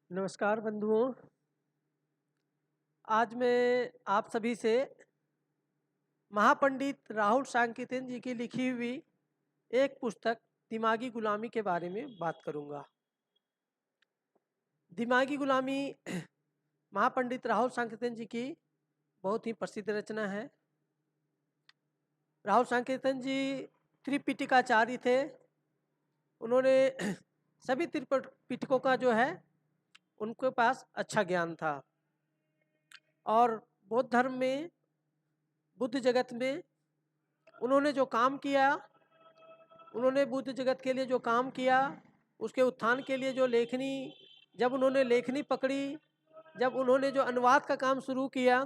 नमस्कार बंधुओं। आज मैं आप सभी से महापंडित राहुल सांकीतिन जी की लिखी हुई एक पुस्तक दिमागी गुलामी के बारे में बात करूंगा। दिमागी गुलामी महापंडित राहुल सांकीतिन जी की बहुत ही प्रसिद्ध रचना है। राहुल सांकीतिन जी त्रिपिटकाचार्य थे। उन्होंने सभी त्रिपिटकों का जो है उनके पास अच्छा ज्ञान था और बौद्ध धर्म में, बुद्ध जगत में उन्होंने जो काम किया, उन्होंने बुद्ध जगत के लिए जो काम किया, उसके उत्थान के लिए जो लेखनी, जब उन्होंने लेखनी पकड़ी, जब उन्होंने जो अनुवाद का काम शुरू किया,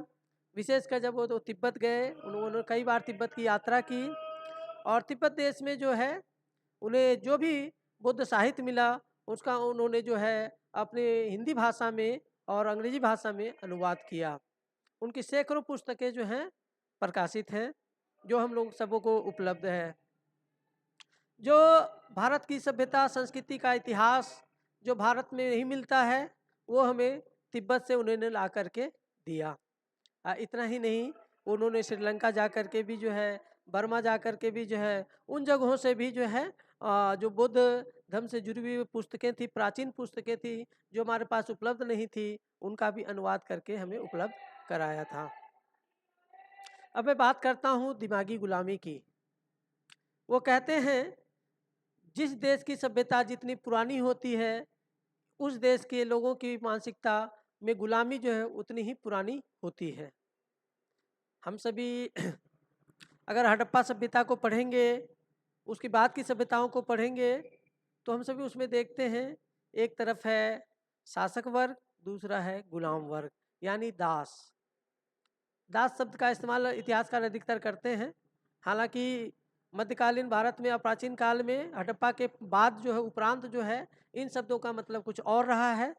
विशेषकर जब वो तो तिब्बत गए, उन्होंने कई बार तिब्बत की यात्रा की और तिब्बत देश में जो है उन्हें जो भी बुद्ध साहित्य मिला उसका उन्होंने जो है अपने हिंदी भाषा में और अंग्रेजी भाषा में अनुवाद किया। उनकी सैकड़ों पुस्तकें जो हैं प्रकाशित हैं, जो हम लोग सबों को उपलब्ध है। जो भारत की सभ्यता संस्कृति का इतिहास जो भारत में नहीं मिलता है वो हमें तिब्बत से उन्होंने ला करके दिया। इतना ही नहीं, उन्होंने श्रीलंका जा कर के भी जो है, बर्मा जा कर के भी जो है, उन जगहों से भी जो है जो बुद्ध धर्म से जुड़ी हुई पुस्तकें थी, प्राचीन पुस्तकें थी जो हमारे पास उपलब्ध नहीं थी, उनका भी अनुवाद करके हमें उपलब्ध कराया था। अब मैं बात करता हूँ दिमागी गुलामी की। वो कहते हैं जिस देश की सभ्यता जितनी पुरानी होती है उस देश के लोगों की मानसिकता में गुलामी जो है उतनी ही पुरानी होती है। हम सभी अगर हड़प्पा सभ्यता को पढ़ेंगे, उसके बाद की सभ्यताओं को पढ़ेंगे, तो हम सभी उसमें देखते हैं एक तरफ है शासक वर्ग, दूसरा है गुलाम वर्ग यानी दास। दास शब्द का इस्तेमाल इतिहासकार अधिकतर करते हैं। हालांकि मध्यकालीन भारत में या प्राचीन काल में हड़प्पा के बाद जो है उपरांत जो है इन शब्दों का मतलब कुछ और रहा है।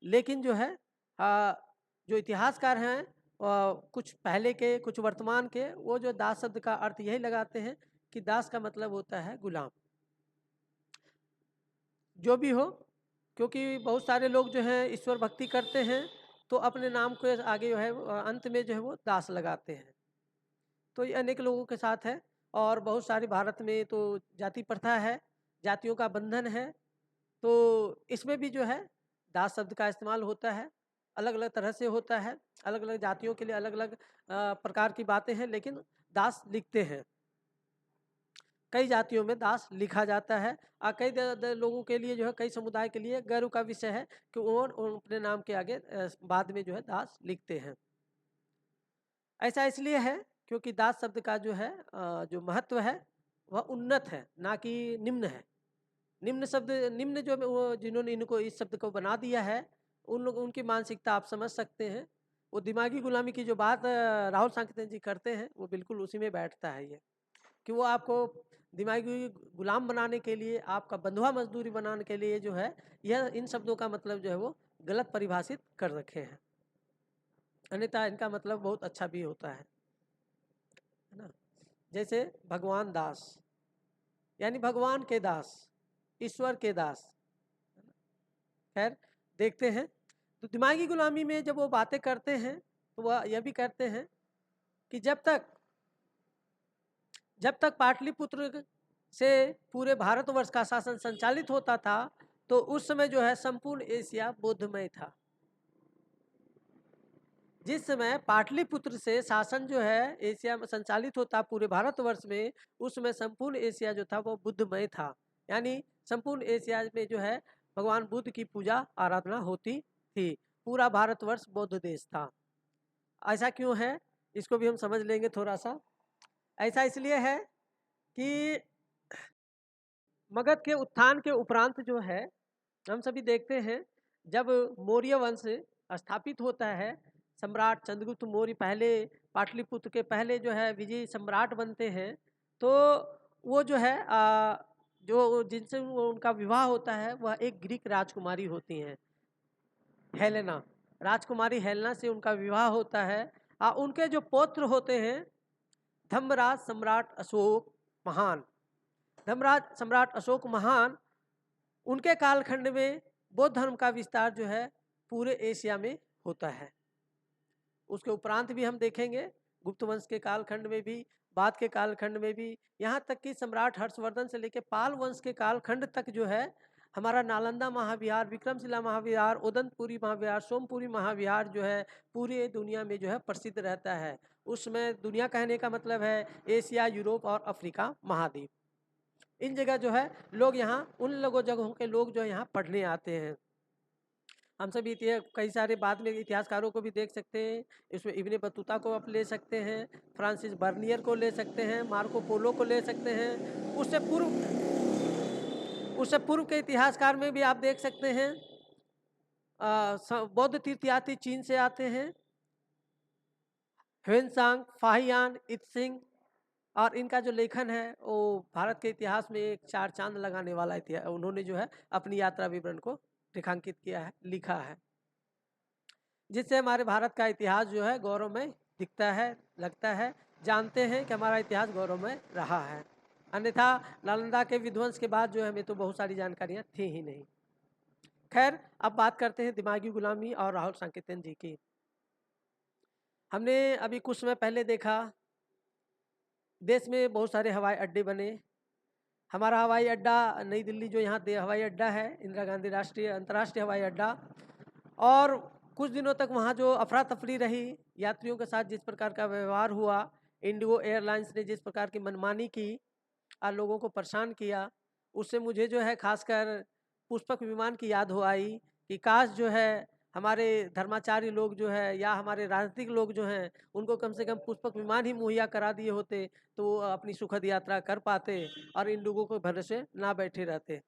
लेकिन जो है जो इतिहासकार हैं कुछ पहले के कुछ वर्तमान के, वो जो दास शब्द का अर्थ यही लगाते हैं कि दास का मतलब होता है गुलाम। जो भी हो, क्योंकि बहुत सारे लोग जो हैं ईश्वर भक्ति करते हैं तो अपने नाम के आगे जो है अंत में जो है वो दास लगाते हैं। तो ये अनेक लोगों के साथ है। और बहुत सारे भारत में तो जाति प्रथा है, जातियों का बंधन है, तो इसमें भी जो है दास शब्द का इस्तेमाल होता है। अलग अलग तरह से होता है, अलग अलग जातियों के लिए अलग अलग प्रकार की बातें हैं, लेकिन दास लिखते हैं। कई जातियों में दास लिखा जाता है और कई लोगों के लिए जो है, कई समुदाय के लिए गर्व का विषय है कि वो अपने नाम के आगे बाद में जो है दास लिखते हैं। ऐसा इसलिए है क्योंकि दास शब्द का जो है जो महत्व है वह उन्नत है, ना कि निम्न है। निम्न शब्द, निम्न जो वो जिन्होंने इनको इस शब्द को बना दिया है, उन लोग उनकी मानसिकता आप समझ सकते हैं। वो दिमागी गुलामी की जो बात राहुल सांकेतिन जी करते हैं वो बिल्कुल उसी में बैठता है ये, कि वो आपको दिमागी गुलाम बनाने के लिए, आपका बंधुआ मजदूरी बनाने के लिए जो है यह इन शब्दों का मतलब जो है वो गलत परिभाषित कर रखे हैं। अन्यथा इनका मतलब बहुत अच्छा भी होता है ना। जैसे भगवान दास यानी भगवान के दास, ईश्वर के दास। खैर, देखते हैं। तो दिमागी गुलामी में जब वो बातें करते हैं तो वह यह भी कहते हैं कि जब तक पाटलिपुत्र से पूरे भारतवर्ष का शासन संचालित होता था तो उस समय जो है संपूर्ण एशिया बौद्धमय था। जिस समय पाटलिपुत्र से शासन जो है एशिया में संचालित होता पूरे भारतवर्ष में, उस समय संपूर्ण एशिया जो था वो बुद्धमय था। यानी संपूर्ण एशिया में जो है भगवान बुद्ध की पूजा आराधना होती थी। पूरा भारतवर्ष बौद्ध देश था। ऐसा क्यों है, इसको भी हम समझ लेंगे थोड़ा सा। ऐसा इसलिए है कि मगध के उत्थान के उपरांत जो है हम सभी देखते हैं, जब मौर्य वंश स्थापित होता है, सम्राट चंद्रगुप्त मौर्य पहले पाटलिपुत्र के पहले जो है विजयी सम्राट बनते हैं, तो वो जो है जो जिनसे उनका विवाह होता है वह एक ग्रीक राजकुमारी होती हैं, हेलेना। राजकुमारी हेलेना से उनका विवाह होता है। उनके जो पौत्र होते हैं धर्मराज सम्राट अशोक महान। धर्मराज सम्राट अशोक महान, उनके कालखंड में बौद्ध धर्म का विस्तार जो है पूरे एशिया में होता है। उसके उपरांत भी हम देखेंगे गुप्त वंश के कालखंड में भी, बाद के कालखंड में भी, यहाँ तक कि सम्राट हर्षवर्धन से लेकर पाल वंश के कालखंड तक जो है हमारा नालंदा महाविहार, विक्रमशिला महाविहार, उदनपुरी महाविहार, सोमपुरी महाविहार जो है पूरी दुनिया में जो है प्रसिद्ध रहता है। उसमें दुनिया कहने का मतलब है एशिया, यूरोप और अफ्रीका महाद्वीप। इन जगह जो है लोग यहाँ उन लोगों जगहों के लोग जो यहाँ पढ़ने आते हैं। हम सभी कई सारे बाद में इतिहासकारों को भी देख सकते हैं। इसमें इब्ने बतूता को आप ले सकते हैं, फ्रांसिस बर्नियर को ले सकते हैं, मार्को पोलो को ले सकते हैं। उससे पूर्व के इतिहासकार में भी आप देख सकते हैं बौद्ध तीर्थयात्री चीन से आते हैं, ह्वेनसांग, फाहियान, इत्सिंग, और इनका जो लेखन है वो भारत के इतिहास में एक चार चांद लगाने वाला इतिहास, उन्होंने जो है अपनी यात्रा विवरण को रेखांकित किया है, लिखा है, जिससे हमारे भारत का इतिहास जो है गौरवमय दिखता है, लगता है, जानते हैं कि हमारा इतिहास गौरवमय रहा है। अन्यथा नालंदा के विध्वंस के बाद जो है हमें तो बहुत सारी जानकारियाँ थी ही नहीं। खैर, अब बात करते हैं दिमागी गुलामी और राहुल सांकेतिन जी की। हमने अभी कुछ समय पहले देखा देश में बहुत सारे हवाई अड्डे बने। हमारा हवाई अड्डा नई दिल्ली जो यहाँ हवाई अड्डा है, इंदिरा गांधी राष्ट्रीय अंतर्राष्ट्रीय हवाई अड्डा, और कुछ दिनों तक वहाँ जो अफरा तफरी रही, यात्रियों के साथ जिस प्रकार का व्यवहार हुआ, इंडिगो एयरलाइंस ने जिस प्रकार की मनमानी की और लोगों को परेशान किया, उससे मुझे जो है खासकर पुष्पक विमान की याद हो आई कि काश जो है हमारे धर्माचार्य लोग जो है या हमारे राजनीतिक लोग जो हैं उनको कम से कम पुष्पक विमान ही मुहैया करा दिए होते तो वो अपनी सुखद यात्रा कर पाते और इंडिगो को भरोसे ना बैठे रहते।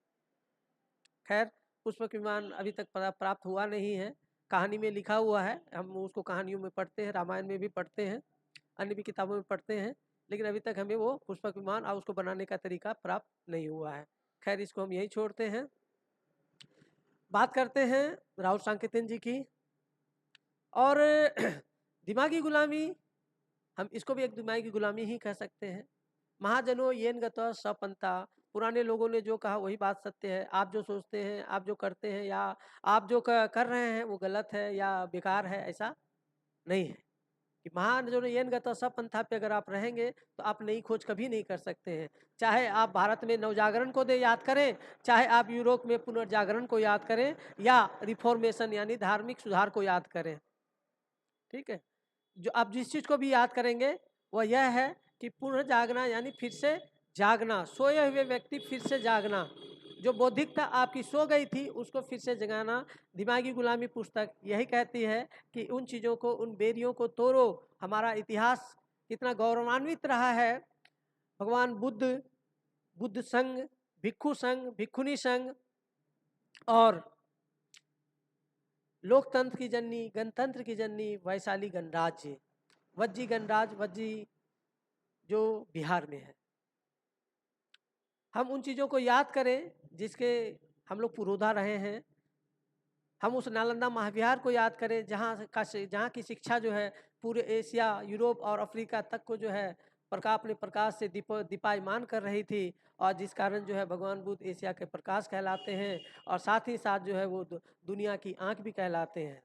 खैर, पुष्पक विमान अभी तक प्राप्त हुआ नहीं है। कहानी में लिखा हुआ है, हम उसको कहानियों में पढ़ते हैं, रामायण में भी पढ़ते हैं, अन्य भी किताबों में पढ़ते हैं, लेकिन अभी तक हमें वो पुष्पक विमान और उसको बनाने का तरीका प्राप्त नहीं हुआ है। खैर, इसको हम यही छोड़ते हैं। बात करते हैं राहुल सांकेतिन जी की। और दिमागी गुलामी, हम इसको भी एक दिमागी गुलामी ही कह सकते हैं। महाजनों येन गतः सपंता, पुराने लोगों ने जो कहा वही बात सत्य है। आप जो सोचते हैं, आप जो करते हैं या आप जो कर रहे हैं वो गलत है या बेकार है, ऐसा नहीं है। कि महाजनों येन गतः सपंथा पे अगर आप रहेंगे तो आप नई खोज कभी नहीं कर सकते हैं। चाहे आप भारत में नवजागरण को याद करें, चाहे आप यूरोप में पुनर्जागरण को याद करें या रिफॉर्मेशन यानी धार्मिक सुधार को याद करें। ठीक है, जो आप जिस चीज़ को भी याद करेंगे वह यह है कि पुनर्जागना यानी फिर से जागना, सोए हुए व्यक्ति फिर से जागना, जो बौद्धिकता आपकी सो गई थी उसको फिर से जगाना। दिमागी गुलामी पुस्तक यही कहती है कि उन चीज़ों को, उन बेरियों को तोड़ो। हमारा इतिहास कितना गौरवान्वित रहा है। भगवान बुद्ध, बुद्ध संघ, भिक्षु संघ, भिक्षुनी संघ और लोकतंत्र की जननी, गणतंत्र की जननी वैशाली गणराज्य, वज्जी गणराज, वज्जी जो बिहार में है। हम उन चीज़ों को याद करें जिसके हम लोग पुरोधा रहे हैं। हम उस नालंदा महाविहार को याद करें जहाँ की शिक्षा जो है पूरे एशिया, यूरोप और अफ्रीका तक को जो है अपने प्रकाश से दीपायमान कर रही थी, और जिस कारण जो है भगवान बुद्ध एशिया के प्रकाश कहलाते हैं और साथ ही साथ जो है वो दुनिया की आँख भी कहलाते हैं।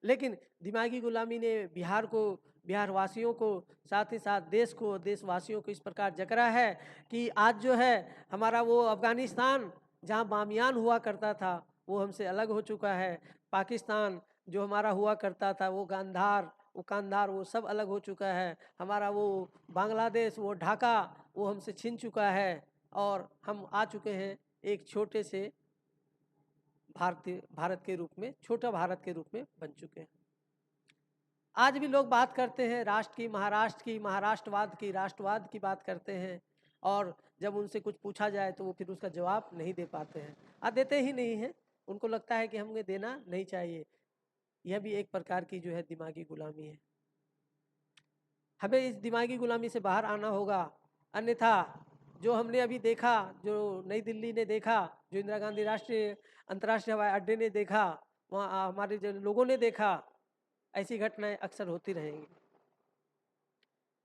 लेकिन दिमागी गुलामी ने बिहार को, बिहार वासियों को, साथ ही साथ देश को, देशवासियों को इस प्रकार जकड़ा है कि आज जो है हमारा वो अफ़गानिस्तान जहाँ बामियान हुआ करता था वो हमसे अलग हो चुका है। पाकिस्तान जो हमारा हुआ करता था वो गांधार, वो कांधार, वो सब अलग हो चुका है। हमारा वो बांग्लादेश, वो ढाका, वो हमसे छीन चुका है और हम आ चुके हैं एक छोटे से भारत के रूप में, छोटा भारत के रूप में बन चुके हैं। आज भी लोग बात करते हैं राष्ट्र की, महाराष्ट्र की, महाराष्ट्रवाद की, राष्ट्रवाद की बात करते हैं, और जब उनसे कुछ पूछा जाए तो वो फिर उसका जवाब नहीं दे पाते हैं, देते ही नहीं हैं। उनको लगता है कि हमें देना नहीं चाहिए। यह भी एक प्रकार की जो है दिमागी गुलामी है। हमें इस दिमागी गुलामी से बाहर आना होगा, अन्यथा जो हमने अभी देखा, जो नई दिल्ली ने देखा, जो इंदिरा गांधी राष्ट्रीय अंतर्राष्ट्रीय हवाई अड्डे ने देखा, वहाँ हमारे जो लोगों ने देखा, ऐसी घटनाएं अक्सर होती रहेंगी।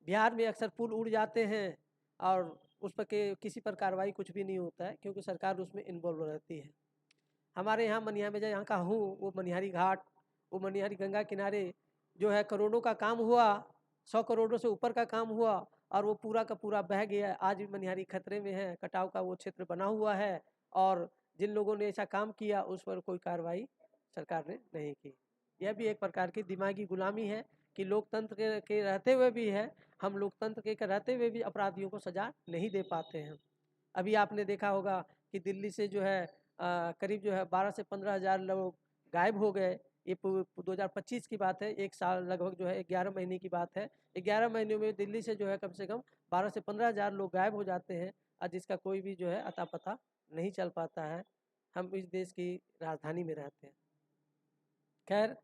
बिहार में अक्सर पुल उड़ जाते हैं और उस पर किसी पर कार्रवाई कुछ भी नहीं होता है, क्योंकि सरकार उसमें इन्वॉल्व रहती है। हमारे यहाँ मनिहारी में यहाँ का हूँ, वो मनिहारी घाट, वो मनिहारी गंगा किनारे जो है करोड़ों का काम हुआ, 100 करोड़ों से ऊपर का काम हुआ और वो पूरा का पूरा बह गया। आज भी मनिहारी खतरे में है, कटाव का वो क्षेत्र बना हुआ है और जिन लोगों ने ऐसा काम किया उस पर कोई कार्रवाई सरकार ने नहीं की। यह भी एक प्रकार की दिमागी गुलामी है कि लोकतंत्र के रहते हुए भी है, हम लोकतंत्र के रहते हुए भी अपराधियों को सजा नहीं दे पाते हैं। अभी आपने देखा होगा कि दिल्ली से जो है करीब जो है 12 से 15 हज़ार लोग गायब हो गए। ये 2025 की बात है, एक साल लगभग जो है 11 महीने की बात है। 11 महीनों में दिल्ली से जो है कम से कम 12 से 15 हज़ार लोग गायब हो जाते हैं और जिसका कोई भी जो है अता पता नहीं चल पाता है। हम इस देश की राजधानी में रहते हैं। खैर,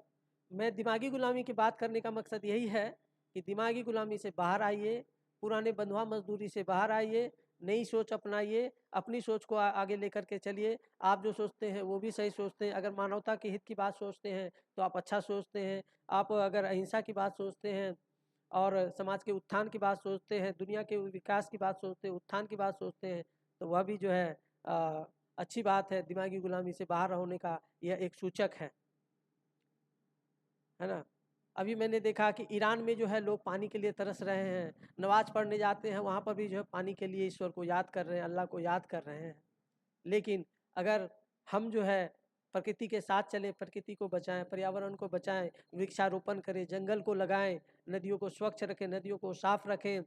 मैं दिमागी गुलामी की बात करने का मकसद यही है कि दिमागी गुलामी से बाहर आइए, पुराने बंधुआ मजदूरी से बाहर आइए, नई सोच अपनाइए, अपनी सोच को आगे लेकर के चलिए। आप जो सोचते हैं वो भी सही सोचते हैं। अगर मानवता के हित की बात सोचते हैं तो आप अच्छा सोचते हैं। आप अगर अहिंसा की बात सोचते हैं और समाज के उत्थान की बात सोचते हैं, दुनिया के विकास की बात सोचते हैं, उत्थान की बात सोचते हैं, तो वह भी जो है अच्छी बात है। दिमागी गुलामी से बाहर होने का यह एक सूचक है ना। अभी मैंने देखा कि ईरान में जो है लोग पानी के लिए तरस रहे हैं, नमाज पढ़ने जाते हैं, वहाँ पर भी जो है पानी के लिए ईश्वर को याद कर रहे हैं, अल्लाह को याद कर रहे हैं। लेकिन अगर हम जो है प्रकृति के साथ चलें, प्रकृति को बचाएं, पर्यावरण को बचाएं, वृक्षारोपण करें, जंगल को लगाएं, नदियों को स्वच्छ रखें, नदियों को साफ रखें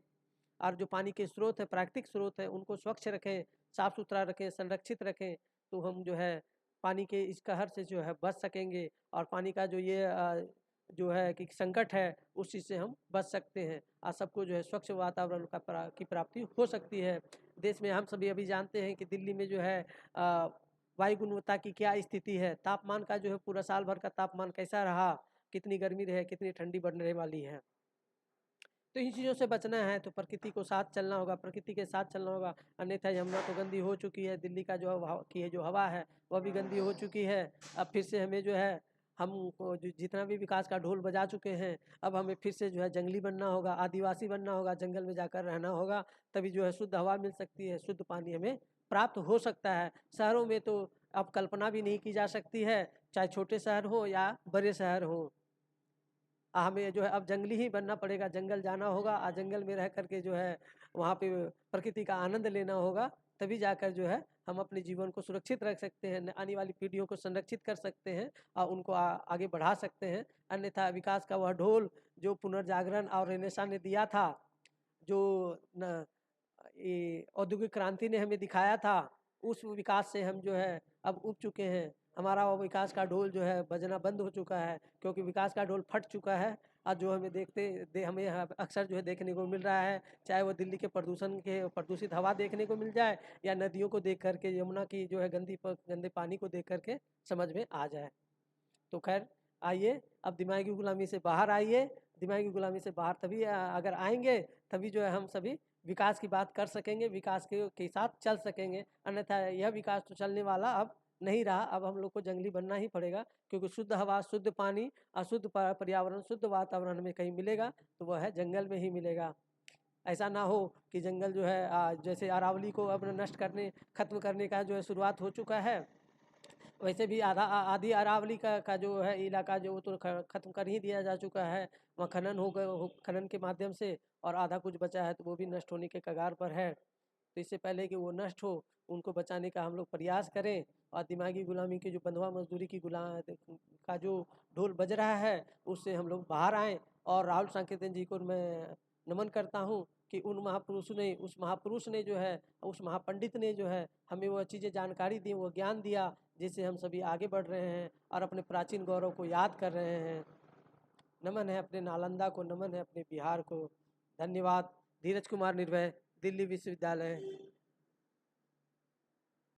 और जो पानी के स्रोत है, प्राकृतिक स्रोत है, उनको स्वच्छ रखें, साफ सुथरा रखें, संरक्षित रखें, तो हम जो है पानी के इस कहर से जो है बच सकेंगे और पानी का जो ये जो है कि संकट है उस चीज़ से हम बच सकते हैं और सबको जो है स्वच्छ वातावरण की प्राप्ति हो सकती है। देश में हम सभी अभी जानते हैं कि दिल्ली में जो है वायु गुणवत्ता की क्या स्थिति है, तापमान का जो है पूरा साल भर का तापमान कैसा रहा, कितनी गर्मी रहे, कितनी ठंडी बढ़ने वाली है। तो इन चीज़ों से बचना है तो प्रकृति को साथ चलना होगा, प्रकृति के साथ चलना होगा। अन्यथा यमुना तो गंदी हो चुकी है, दिल्ली का जो की जो हवा है वह भी गंदी हो चुकी है। अब फिर से हमें जो है हम जितना भी विकास का ढोल बजा चुके हैं, अब हमें फिर से जो है जंगली बनना होगा, आदिवासी बनना होगा, जंगल में जाकर रहना होगा, तभी जो है शुद्ध हवा मिल सकती है, शुद्ध पानी हमें प्राप्त हो सकता है। शहरों में तो अब कल्पना भी नहीं की जा सकती है, चाहे छोटे शहर हो या बड़े शहर हो। हमें जो है अब जंगली ही बनना पड़ेगा, जंगल जाना होगा और जंगल में रह करके जो है वहाँ पे प्रकृति का आनंद लेना होगा, तभी जाकर जो है हम अपने जीवन को सुरक्षित रख सकते हैं, आने वाली पीढ़ियों को संरक्षित कर सकते हैं और उनको आगे बढ़ा सकते हैं। अन्यथा विकास का वह ढोल जो पुनर्जागरण और रेनेसां ने दिया था, जो ये औद्योगिक क्रांति ने हमें दिखाया था, उस विकास से हम जो है अब उब चुके हैं। हमारा वो विकास का ढोल जो है बजना बंद हो चुका है, क्योंकि विकास का ढोल फट चुका है। आज जो हमें अक्सर जो है देखने को मिल रहा है, चाहे वो दिल्ली के प्रदूषण के प्रदूषित हवा देखने को मिल जाए या नदियों को देख करके, यमुना की जो है गंदे पानी को देख करके समझ में आ जाए। तो खैर आइए, अब दिमागी गुलामी से बाहर आइए। दिमागी गुलामी से बाहर तभी अगर आएंगे तभी जो है हम सभी विकास की बात कर सकेंगे, विकास के साथ चल सकेंगे। अन्यथा यह विकास तो चलने वाला अब नहीं रहा। अब हम लोग को जंगली बनना ही पड़ेगा, क्योंकि शुद्ध हवा, शुद्ध पानी, अशुद्ध पर्यावरण, शुद्ध वातावरण में कहीं मिलेगा तो वह है जंगल में ही मिलेगा। ऐसा ना हो कि जंगल जो है जैसे अरावली को अब नष्ट करने, खत्म करने का जो है शुरुआत हो चुका है, वैसे भी आधी अरावली का जो है इलाका जो तो खत्म कर ही दिया जा चुका है। वहाँ खनन हो गए, खनन के माध्यम से, और आधा कुछ बचा है तो वो भी नष्ट होने के कगार पर है। तो इससे पहले कि वो नष्ट हो, उनको बचाने का हम लोग प्रयास करें और दिमागी गुलामी की जो बंधुआ मजदूरी की का जो ढोल बज रहा है उससे हम लोग बाहर आएँ। और राहुल सांकेतिक जी को मैं नमन करता हूँ कि उस महापुरुष ने जो है, उस महापंडित ने जो है हमें वह चीज़ें जानकारी दी, वो ज्ञान दिया, जिससे हम सभी आगे बढ़ रहे हैं और अपने प्राचीन गौरव को याद कर रहे हैं। नमन है अपने नालंदा को, नमन है अपने बिहार को। धन्यवाद। धीरज कुमार निर्भय, दिल्ली विश्वविद्यालय।